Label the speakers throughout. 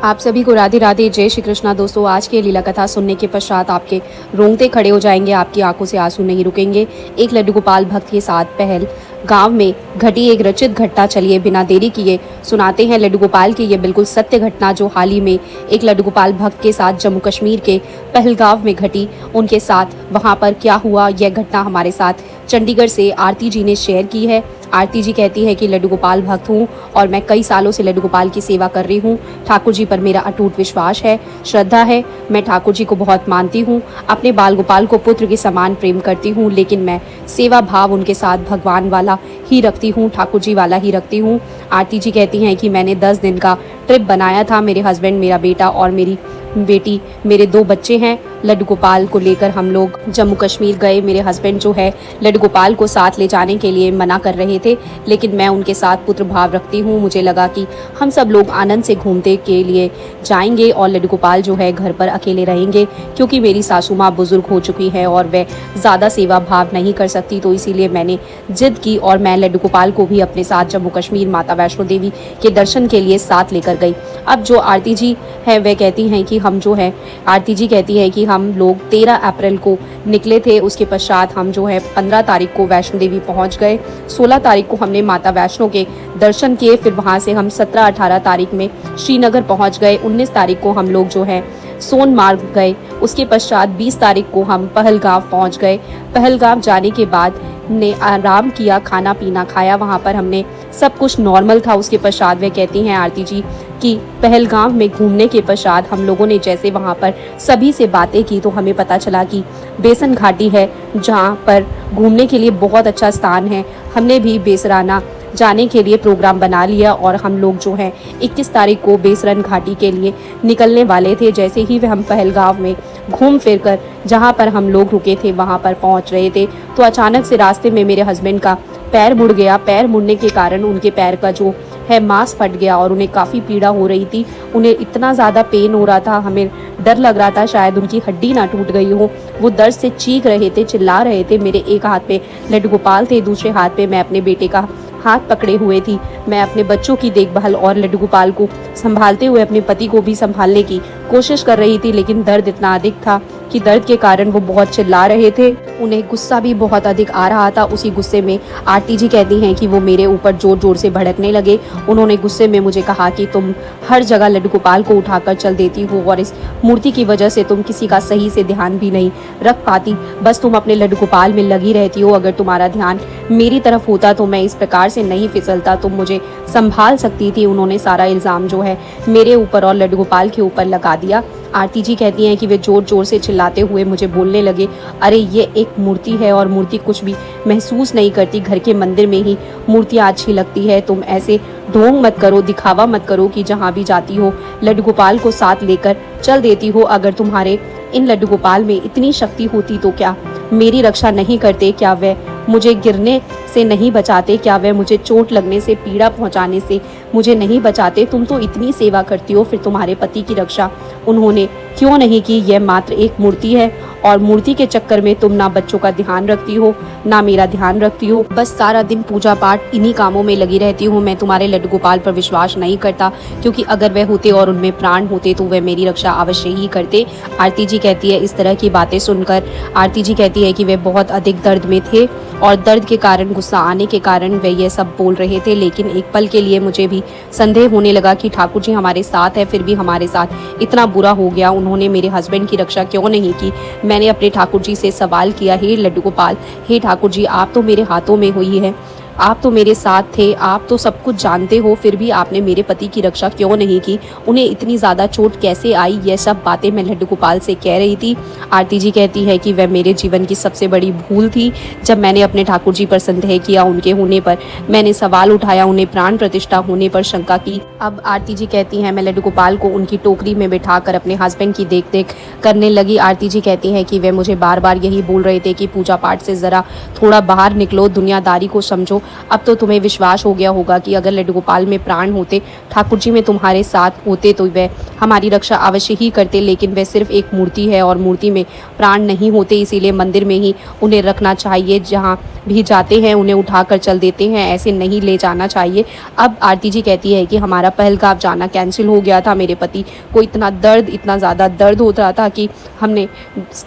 Speaker 1: आप सभी को राधे राधे, जय श्री कृष्णा। दोस्तों, आज की लीला कथा सुनने के पश्चात आपके रोंगटे खड़े हो जाएंगे, आपकी आंखों से आंसू नहीं रुकेंगे। एक लड्डू गोपाल भक्त के साथ पहल गांव में घटी एक रचित घटना। चलिए बिना देरी किए सुनाते हैं लड्डू गोपाल की ये बिल्कुल सत्य घटना, जो हाल ही में एक लड्डू गोपाल भक्त के साथ जम्मू कश्मीर के पहलगांव में घटी। उनके साथ वहां पर क्या हुआ, यह घटना हमारे साथ चंडीगढ़ से आरती जी ने शेयर की है। आरती जी कहती है कि लड्डू गोपाल भक्त हूँ और मैं कई सालों से लड्डू गोपाल की सेवा कर रही हूँ। ठाकुर जी पर मेरा अटूट विश्वास है, श्रद्धा है। मैं ठाकुर जी को बहुत मानती हूँ, अपने बाल गोपाल को पुत्र के समान प्रेम करती हूँ, लेकिन मैं सेवा भाव उनके साथ भगवान वाला ही रखती हूँ, ठाकुर जी वाला ही रखती हूँ। आरती जी कहती हैं कि मैंने 10 दिन का ट्रिप बनाया था। मेरे हस्बैंड, मेरा बेटा और मेरी बेटी, मेरे 2 बच्चे हैं। लड्डू गोपाल को लेकर हम लोग जम्मू कश्मीर गए। मेरे हस्बैंड जो है लड्डू गोपाल को साथ ले जाने के लिए मना कर रहे थे, लेकिन मैं उनके साथ पुत्र भाव रखती हूँ। मुझे लगा कि हम सब लोग आनंद से घूमते के लिए जाएंगे और लड्डू गोपाल जो है घर पर अकेले रहेंगे, क्योंकि मेरी सासू माँ बुजुर्ग हो चुकी है और वह ज़्यादा सेवा भाव नहीं कर सकती। तो इसीलिए मैंने जिद की और मैं लड्डू गोपाल को भी अपने साथ जम्मू कश्मीर माता वैष्णो देवी के दर्शन के लिए साथ लेकर गई। अब जो आरती जी है वह कहती हैं कि हम जो है, आरती जी कहती है कि हम लोग 13 अप्रैल को निकले थे। उसके पश्चात हम जो है 15 तारीख को वैष्णो देवी पहुंच गए। 16 तारीख को हमने माता वैष्णो के दर्शन किए। फिर वहां से हम 17-18 तारीख में श्रीनगर पहुंच गए। 19 तारीख को हम लोग जो है सोनमार्ग गए। उसके पश्चात 20 तारीख को हम पहलगांव पहुंच गए। पहलगांव जाने के बाद ने आराम किया, खाना पीना खाया, वहाँ पर हमने सब कुछ नॉर्मल था। उसके पश्चात वे कहती हैं आरती जी कि पहलगांव में घूमने के पश्चात हम लोगों ने जैसे वहाँ पर सभी से बातें की तो हमें पता चला कि बेसन घाटी है, जहाँ पर घूमने के लिए बहुत अच्छा स्थान है। हमने भी बेसराना जाने के लिए प्रोग्राम बना लिया और हम लोग जो है 21 तारीख को बेसरन घाटी के लिए निकलने वाले थे। जैसे ही वह हम पहलगांव में घूम फिर कर जहाँ पर हम लोग रुके थे वहाँ पर पहुँच रहे थे, तो अचानक से रास्ते में मेरे हस्बैंड का पैर मुड़ गया। पैर मुड़ने के कारण उनके पैर का जो है मांस फट गया और उन्हें काफ़ी पीड़ा हो रही थी। उन्हें इतना ज़्यादा पेन हो रहा था, हमें डर लग रहा था शायद उनकी हड्डी ना टूट गई हो। वो दर्द से चीख रहे थे, चिल्ला रहे थे। मेरे एक हाथ पे लड्डू गोपाल थे, दूसरे हाथ पे मैं अपने बेटे का हाथ पकड़े हुए थी। मैं अपने बच्चों की देखभाल और लड्डू गोपाल को संभालते हुए अपने पति को भी संभालने की कोशिश कर रही थी, लेकिन दर्द इतना अधिक था कि दर्द के कारण वो बहुत चिल्ला रहे थे। उन्हें गुस्सा भी बहुत अधिक आ रहा था। उसी गुस्से में आरती जी कहती हैं कि वो मेरे ऊपर जोर जोर से भड़कने लगे। उन्होंने गुस्से में मुझे कहा कि तुम हर जगह लड्डू गोपाल को उठाकर चल देती हो और इस मूर्ति की वजह से तुम किसी का सही से ध्यान भी नहीं रख पाती, बस तुम अपने लड्डू गोपाल में लगी रहती हो। अगर तुम्हारा ध्यान मेरी तरफ होता तो मैं इस प्रकार से नहीं फिसलता, तुम मुझे संभाल सकती थी। उन्होंने सारा इल्ज़ाम जो है मेरे ऊपर और लड्डू गोपाल के ऊपर लगा दिया। आरती जी कहती हैं कि वे जोर जोर से चिल्लाते हुए मुझे बोलने लगे, अरे ये एक मूर्ति है और मूर्ति कुछ भी महसूस नहीं करती, घर के मंदिर में ही मूर्तियाँ अच्छी लगती है। तुम ऐसे ढोंग मत करो, दिखावा मत करो कि जहाँ भी जाती हो लड्डू गोपाल को साथ लेकर चल देती हो। अगर तुम्हारे इन लड्डू गोपाल में इतनी शक्ति होती तो क्या मेरी रक्षा नहीं करते? क्या वे मुझे गिरने से नहीं बचाते? क्या वे मुझे चोट लगने से, पीड़ा पहुंचाने से मुझे नहीं बचाते? तुम तो इतनी सेवा करती हो, फिर तुम्हारे पति की रक्षा उन्होंने क्यों नहीं की? यह मात्र एक मूर्ति है और मूर्ति के चक्कर में तुम ना बच्चों का ध्यान रखती हो, ना मेरा ध्यान रखती हो, बस सारा दिन पूजा पाठ इन्हीं कामों में लगी रहती हो। मैं तुम्हारे लड्डू गोपाल पर विश्वास नहीं करता, क्योंकि अगर वह होते और उनमें प्राण होते तो वह मेरी रक्षा अवश्य ही करते। आरती जी कहती है, इस तरह की बातें सुनकर आरती जी कहती है कि वे बहुत अधिक दर्द में थे और दर्द के कारण, गुस्सा आने के कारण वे ये सब बोल रहे थे। लेकिन एक पल के लिए मुझे भी संदेह होने लगा कि ठाकुर जी हमारे साथ है, फिर भी हमारे साथ इतना बुरा हो गया। उन्होंने मेरे हस्बैंड की रक्षा क्यों नहीं की? मैंने अपने ठाकुर जी से सवाल किया, हे लड्डू गोपाल, हे ठाकुर जी, आप तो मेरे हाथों में हुई है, आप तो मेरे साथ थे, आप तो सब कुछ जानते हो, फिर भी आपने मेरे पति की रक्षा क्यों नहीं की? उन्हें इतनी ज़्यादा चोट कैसे आई? यह सब बातें मैं लड्डू गोपाल से कह रही थी। आरती जी कहती है कि वह मेरे जीवन की सबसे बड़ी भूल थी। जब मैंने अपने ठाकुर जी पर संदेह किया, उनके होने पर मैंने सवाल उठाया, उन्हें प्राण प्रतिष्ठा होने पर शंका की। अब आरती जी कहती हैं, मैं लड्डू गोपाल को उनकी टोकरी में बिठाकर अपने हस्बैंड की देख देख करने लगी। आरती जी कहती हैं कि वे मुझे बार बार यही बोल रहे थे कि पूजा पाठ से ज़रा थोड़ा बाहर निकलो, दुनियादारी को समझो। अब तो तुम्हें विश्वास हो गया होगा कि अगर लड्डू गोपाल में प्राण होते, ठाकुर जी में तुम्हारे साथ होते, तो वह हमारी रक्षा अवश्य ही करते। लेकिन वह सिर्फ एक मूर्ति है और मूर्ति में प्राण नहीं होते, इसीलिए मंदिर में ही उन्हें रखना चाहिए। जहाँ भी जाते हैं उन्हें उठाकर चल देते हैं, ऐसे नहीं ले जाना चाहिए। अब आरती जी कहती है कि हमारा पहलगाम जाना कैंसिल हो गया था। मेरे पति को इतना ज़्यादा दर्द हो रहा था कि हमने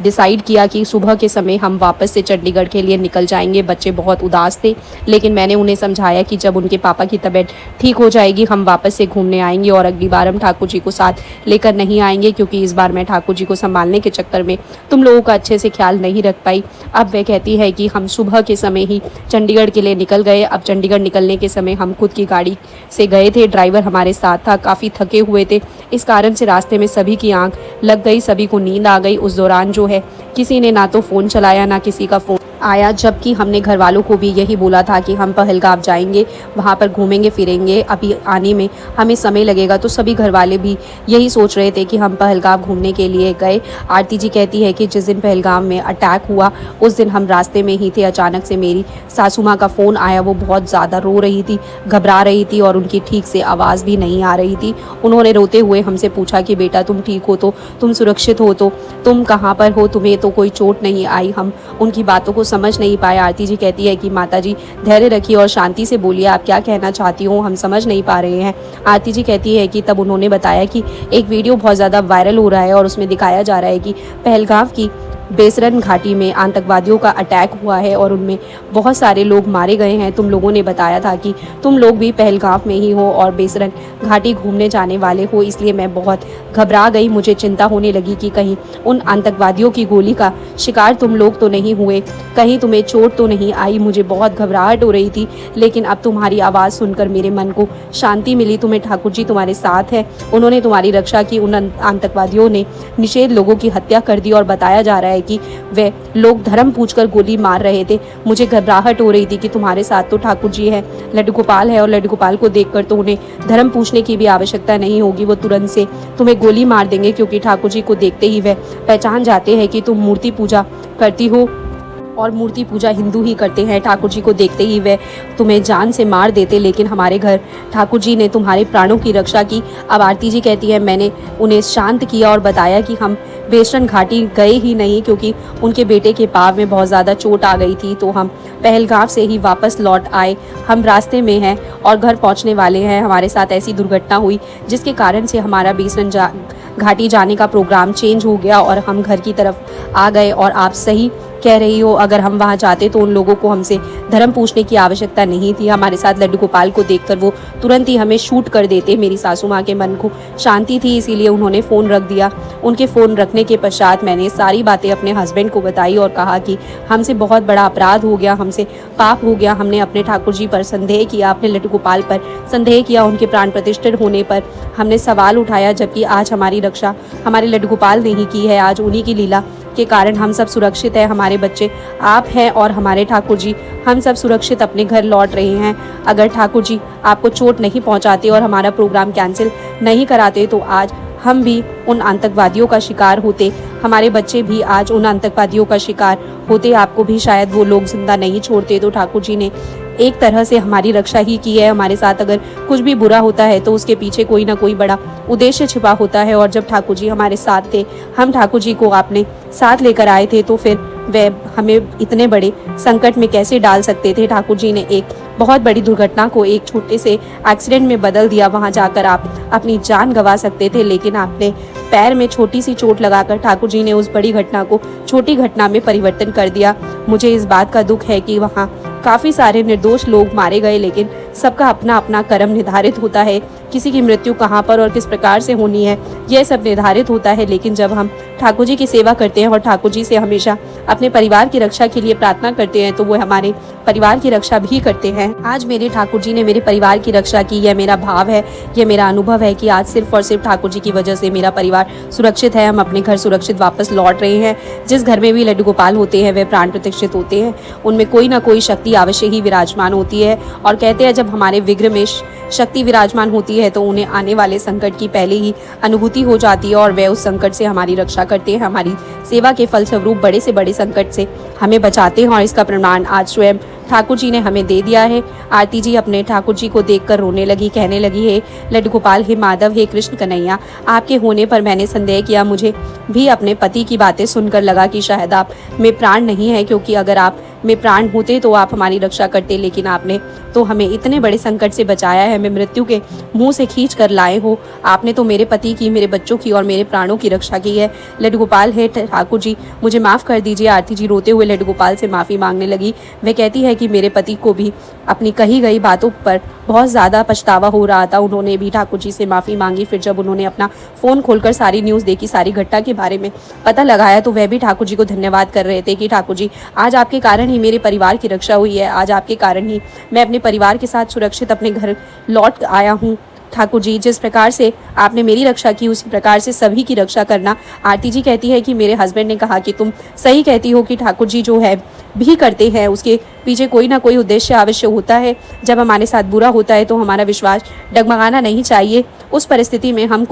Speaker 1: डिसाइड किया कि सुबह के समय हम वापस से चंडीगढ़ के लिए निकल जाएंगे। बच्चे बहुत उदास थे, लेकिन मैंने उन्हें समझाया कि जब उनके पापा की तबीयत ठीक हो जाएगी हम वापस से घूमने आएंगे और अगली बार हम ठाकुर जी को साथ लेकर नहीं आएंगे, क्योंकि इस बार मैं ठाकुर जी को संभालने के चक्कर में तुम लोगों का अच्छे से ख्याल नहीं रख पाई। अब वह कहती है कि हम सुबह के समय ही चंडीगढ़ के लिए निकल गए। अब चंडीगढ़ निकलने के समय हम खुद की गाड़ी से गए थे, ड्राइवर हमारे साथ था, काफ़ी थके हुए थे, इस कारण से रास्ते में सभी की आंख लग गई, सभी को नींद आ गई। उस दौरान जो है किसी ने ना तो फ़ोन चलाया ना किसी का फ़ोन आया, जबकि हमने घर वालों को भी यही बोला था कि हम पहलगाम जाएंगे, वहाँ पर घूमेंगे फिरेंगे, अभी आने में हमें समय लगेगा। तो सभी घर वाले भी यही सोच रहे थे कि हम पहलगाम घूमने के लिए गए। आरती जी कहती है कि जिस दिन पहलगाम में अटैक हुआ उस दिन हम रास्ते में ही थे, अचानक से मेरी सासू माँ का फ़ोन आया। वो बहुत ज़्यादा रो रही थी, घबरा रही थी और उनकी ठीक से आवाज़ भी नहीं आ रही थी। उन्होंने रोते हुए हमसे पूछा कि बेटा तुम ठीक हो तो, तुम सुरक्षित हो तो, तुम कहाँ पर हो, तुम्हें तो कोई चोट नहीं आई। हम उनकी बातों को समझ नहीं पाए। आरती जी कहती है कि माता जी धैर्य रखिए और शांति से बोलिए, आप क्या कहना चाहती हो, हम समझ नहीं पा रहे हैं। आरती जी कहती है कि तब उन्होंने बताया कि एक वीडियो बहुत ज़्यादा वायरल हो रहा है और उसमें दिखाया जा रहा है कि पहलगाम की बेसरन घाटी में आतंकवादियों का अटैक हुआ है और उनमें बहुत सारे लोग मारे गए हैं। तुम लोगों ने बताया था कि तुम लोग भी पहलगाम में ही हो और बेसरन घाटी घूमने जाने वाले हो, इसलिए मैं बहुत घबरा गई। मुझे चिंता होने लगी कि कहीं उन आतंकवादियों की गोली का शिकार तुम लोग तो नहीं हुए, कहीं तुम्हें चोट तो नहीं आई। मुझे बहुत घबराहट हो रही थी, लेकिन अब तुम्हारी आवाज़ सुनकर मेरे मन को शांति मिली। तुम्हें ठाकुर जी तुम्हारे साथ है, उन्होंने तुम्हारी रक्षा की। उन आतंकवादियों ने निषेध लोगों की हत्या कर दी और बताया जा रहा है कि वे लोग धर्म पूछकर गोली मार रहे थे। मुझे घबराहट हो रही थी कि तुम्हारे साथ तो ठाकुर जी है, लड्डू गोपाल है, और लड्डू गोपाल को देखकर तो उन्हें धर्म पूछने की भी आवश्यकता नहीं होगी, वो तुरंत से तुम्हें गोली मार देंगे, क्योंकि ठाकुर जी को देखते ही वे पहचान जाते हैं कि तुम मूर्ति पूजा करती हो और मूर्ति पूजा हिंदू ही करते हैं। ठाकुर जी को देखते ही वे तुम्हें जान से मार देते, लेकिन हमारे घर ठाकुर जी ने तुम्हारे प्राणों की रक्षा की। अब आरती जी कहती है मैंने उन्हें शांत किया और बताया कि हम बेसरन घाटी गए ही नहीं, क्योंकि उनके बेटे के पाँव में बहुत ज़्यादा चोट आ गई थी, तो हम पहलगाम से ही वापस लौट आए। हम रास्ते में हैं और घर पहुंचने वाले हैं। हमारे साथ ऐसी दुर्घटना हुई जिसके कारण से हमारा बेसरन घाटी जाने का प्रोग्राम चेंज हो गया और हम घर की तरफ आ गए। और आप सही कह रही हो, अगर हम वहाँ जाते तो उन लोगों को हमसे धर्म पूछने की आवश्यकता नहीं थी। हमारे साथ लड्डू गोपाल को देखकर वो तुरंत ही हमें शूट कर देते। मेरी सासू माँ के मन को शांति थी, इसीलिए उन्होंने फ़ोन रख दिया। उनके फ़ोन रखने के पश्चात मैंने सारी बातें अपने हस्बैंड को बताई और कहा कि हमसे बहुत बड़ा अपराध हो गया, हमसे पाप हो गया। हमने अपने ठाकुर जी पर संदेह किया, अपने लड्डू गोपाल पर संदेह किया, उनके प्राण प्रतिष्ठित होने पर हमने सवाल उठाया, जबकि आज हमारी रक्षा हमारे लड्डू गोपाल ने ही की है। आज उन्हीं की लीला के कारण हम सब सुरक्षित हैं। हमारे बच्चे आप हैं और हमारे ठाकुर जी, हम सब सुरक्षित अपने घर लौट रहे हैं। अगर ठाकुर जी आपको चोट नहीं पहुंचाते और हमारा प्रोग्राम कैंसिल नहीं कराते तो आज हम भी उन आतंकवादियों का शिकार होते, हमारे बच्चे भी आज उन आतंकवादियों का शिकार होते, आपको भी शायद वो लोग जिंदा नहीं छोड़ते। तो ठाकुर जी ने एक तरह से हमारी रक्षा ही की है। हमारे साथ अगर कुछ भी बुरा होता है तो उसके पीछे कोई ना कोई बड़ा उद्देश्य छिपा होता है। और जब ठाकुर जी हमारे साथ थे, हम ठाकुर जी को आपने साथ लेकर आए थे, तो फिर वे हमें इतने बड़े संकट में कैसे डाल सकते थे। ठाकुर जी ने एक बहुत बड़ी दुर्घटना को एक छोटे से एक्सीडेंट में बदल दिया। वहां जाकर आप अपनी जान गंवा सकते थे, लेकिन आपने पैर में छोटी सी चोट लगाकर ठाकुर जी ने उस बड़ी घटना को छोटी घटना में परिवर्तन कर दिया। मुझे इस बात का दुख है कि वहाँ काफ़ी सारे निर्दोष लोग मारे गए, लेकिन सबका अपना अपना कर्म निर्धारित होता है। किसी की मृत्यु कहाँ पर और किस प्रकार से होनी है यह सब निर्धारित होता है। लेकिन जब हम ठाकुर जी की सेवा करते हैं और ठाकुर जी से हमेशा अपने परिवार की रक्षा के लिए प्रार्थना करते हैं, तो वो हमारे परिवार की रक्षा भी करते हैं। आज मेरे ठाकुर जी ने मेरे परिवार की रक्षा की, यह मेरा भाव है, यह मेरा अनुभव है कि आज सिर्फ और सिर्फ ठाकुर जी की वजह से मेरा परिवार सुरक्षित है। हम अपने घर सुरक्षित वापस लौट रहे हैं। जिस घर में भी लड्डू गोपाल होते हैं वे प्राण प्रतिष्ठित होते हैं, उनमें कोई ना कोई शक्ति अवश्य ही विराजमान होती है। और कहते हैं जब हमारे विग्रह में शक्ति विराजमान होती है तो उन्हें आने वाले संकट की पहले ही अनुभूति हो जाती है और वे उस संकट से हमारी रक्षा करते हैं, हमारी सेवा के फलस्वरूप बड़े से बड़े संकट से हमें बचाते हैं। और इसका प्रमाण आज स्वयं ठाकुर जी ने हमें दे दिया है। आरती जी अपने ठाकुर जी को देखकर रोने लगी, कहने लगी, हे लड्डू गोपाल, हे माधव, हे कृष्ण कन्हैया, आपके होने पर मैंने संदेह किया। मुझे भी अपने पति की बातें सुनकर लगा कि शायद आप में प्राण नहीं है, क्योंकि अगर आप में प्राण होते तो आप हमारी रक्षा करते, लेकिन आपने तो हमें इतने बड़े संकट से बचाया है, हमें मृत्यु के मुंह से खींच कर लाए हो। आपने तो मेरे पति की, मेरे बच्चों की और मेरे प्राणों की रक्षा की है। लड्डू गोपाल, हे ठाकुर जी, मुझे माफ़ कर दीजिए। आरती जी रोते हुए लड्डू गोपाल से माफ़ी मांगने लगी। वह कहती है कि मेरे पति को भी अपनी कही गई बातों पर बहुत ज़्यादा पछतावा हो रहा था। उन्होंने भी ठाकुर जी से माफ़ी मांगी। फिर जब उन्होंने अपना फ़ोन खोलकर सारी न्यूज़ देखी, सारी घटना के बारे में पता लगाया, तो वह भी ठाकुर जी को धन्यवाद कर रहे थे कि ठाकुर जी, आज आपके कारण ही मेरे परिवार की रक्षा हुई है। आज आपके कारण ही मैं अपने परिवार के साथ सुरक्षित अपने घर लौट आया हूँ। ठाकुर जी, जिस प्रकार से आपने मेरी रक्षा की, उसी प्रकार से सभी की रक्षा करना। आरती जी कहती है कि मेरे हस्बैंड ने कहा कि तुम सही कहती हो कि ठाकुर जी जो है भी करते हैं, उसके पीछे कोई ना कोई उद्देश्य अवश्य होता है। जब हमारे साथ बुरा होता है तो हमारा विश्वास डगमगाना नहीं चाहिए। उस परिस्थिति में हम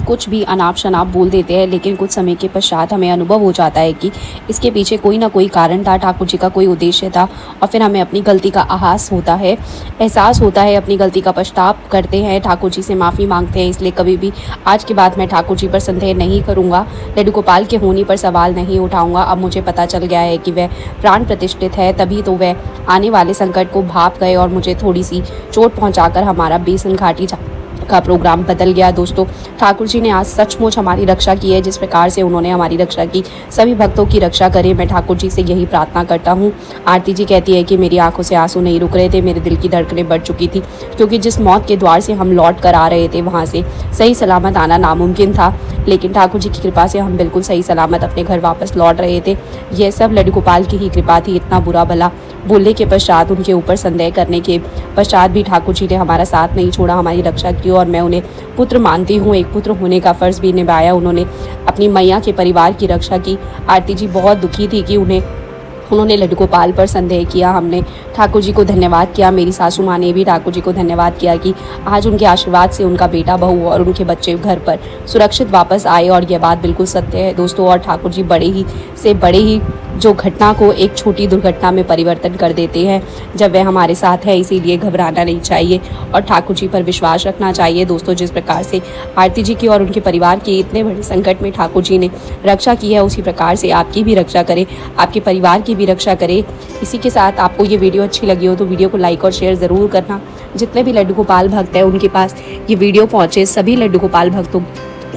Speaker 1: कुछ भी अनाप शनाप बोल देते हैं, लेकिन कुछ समय के पश्चात हमें अनुभव हो जाता है कि इसके पीछे कोई ना कोई कारण था, ठाकुर जी का कोई उद्देश्य था, और फिर हमें अपनी गलती का एहसास होता है, अपनी गलती का पछतावा करते हैं, ठाकुर जी से माफ़ी मांगते हैं। इसलिए कभी भी आज के बाद मैं ठाकुर जी पर संदेह नहीं करूँगा, लड्डू गोपाल के होने पर सवाल नहीं उठाऊँगा। अब मुझे पता चल गया है कि वह प्राण प्रतिष्ठित है, तभी तो वह आने वाले संकट को भाप गए और मुझे थोड़ी सी चोट पहुंचाकर हमारा बेसन घाटी का प्रोग्राम बदल गया। दोस्तों, ठाकुर जी ने आज सचमुच हमारी रक्षा की है। जिस प्रकार से उन्होंने हमारी रक्षा की, सभी भक्तों की रक्षा करे, मैं ठाकुर जी से यही प्रार्थना करता हूँ। आरती जी कहती है कि मेरी आंखों से आंसू नहीं रुक रहे थे, मेरे दिल की धड़कनें बढ़ चुकी थी, क्योंकि जिस मौत के द्वार से हम लौट कर आ रहे थे, वहाँ से सही सलामत आना नामुमकिन था, लेकिन ठाकुर जी की कृपा से हम बिल्कुल सही सलामत अपने घर वापस लौट रहे थे। यह सब लड्डू गोपाल की ही कृपा थी। इतना बुरा भला बोलने के पश्चात, उनके ऊपर संदेह करने के पश्चात भी ठाकुर जी ने हमारा साथ नहीं छोड़ा, हमारी रक्षा की, और मैं उन्हें पुत्र मानती हूँ। एक पुत्र होने का फ़र्ज़ भी निभाया उन्होंने, अपनी मैया के परिवार की रक्षा की। आरती जी बहुत दुखी थी कि उन्होंने लड्डू गोपाल पर संदेह किया। हमने ठाकुर जी को धन्यवाद किया, मेरी सासू माँ ने भी ठाकुर जी को धन्यवाद किया कि आज उनके आशीर्वाद से उनका बेटा, बहू और उनके बच्चे घर पर सुरक्षित वापस आए, और यह बात बिल्कुल सत्य है दोस्तों। और ठाकुर जी बड़े ही जो घटना को एक छोटी दुर्घटना में परिवर्तन कर देते हैं जब वह हमारे साथ है। इसीलिए घबराना नहीं चाहिए और ठाकुर जी पर विश्वास रखना चाहिए। दोस्तों, जिस प्रकार से आरती जी की और उनके परिवार की इतने बड़े संकट में ठाकुर जी ने रक्षा की है, उसी प्रकार से आपकी भी रक्षा करे, आपके परिवार की भी रक्षा करे। इसी के साथ आपको ये वीडियो अच्छी लगी हो तो वीडियो को लाइक और शेयर ज़रूर करना। जितने भी लड्डू गोपाल भक्त हैं, उनके पास ये वीडियो पहुँचे, सभी लड्डू गोपाल भक्तों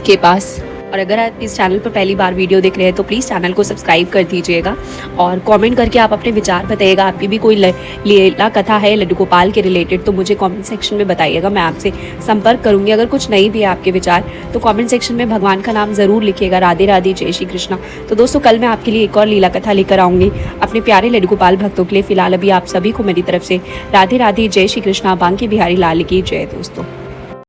Speaker 1: के पास। और अगर आप इस चैनल पर पहली बार वीडियो देख रहे हैं तो प्लीज़ चैनल को सब्सक्राइब कर दीजिएगा और कमेंट करके आप अपने विचार बताइएगा। आपकी भी कोई लीला कथा है लड्डू गोपाल के रिलेटेड तो मुझे कमेंट सेक्शन में बताइएगा, मैं आपसे संपर्क करूंगी। अगर कुछ नहीं भी है आपके विचार तो कमेंट सेक्शन में भगवान का नाम ज़रूर लिखिएगा, राधे राधे, जय श्री कृष्णा। तो दोस्तों, कल मैं आपके लिए एक और लीला कथा लेकर आऊँगी अपने प्यारे लड्डू गोपाल भक्तों के लिए। फिलहाल अभी आप सभी को मेरी तरफ से राधे राधे, जय श्री कृष्णा, बांके बिहारी लाल की जय। दोस्तों।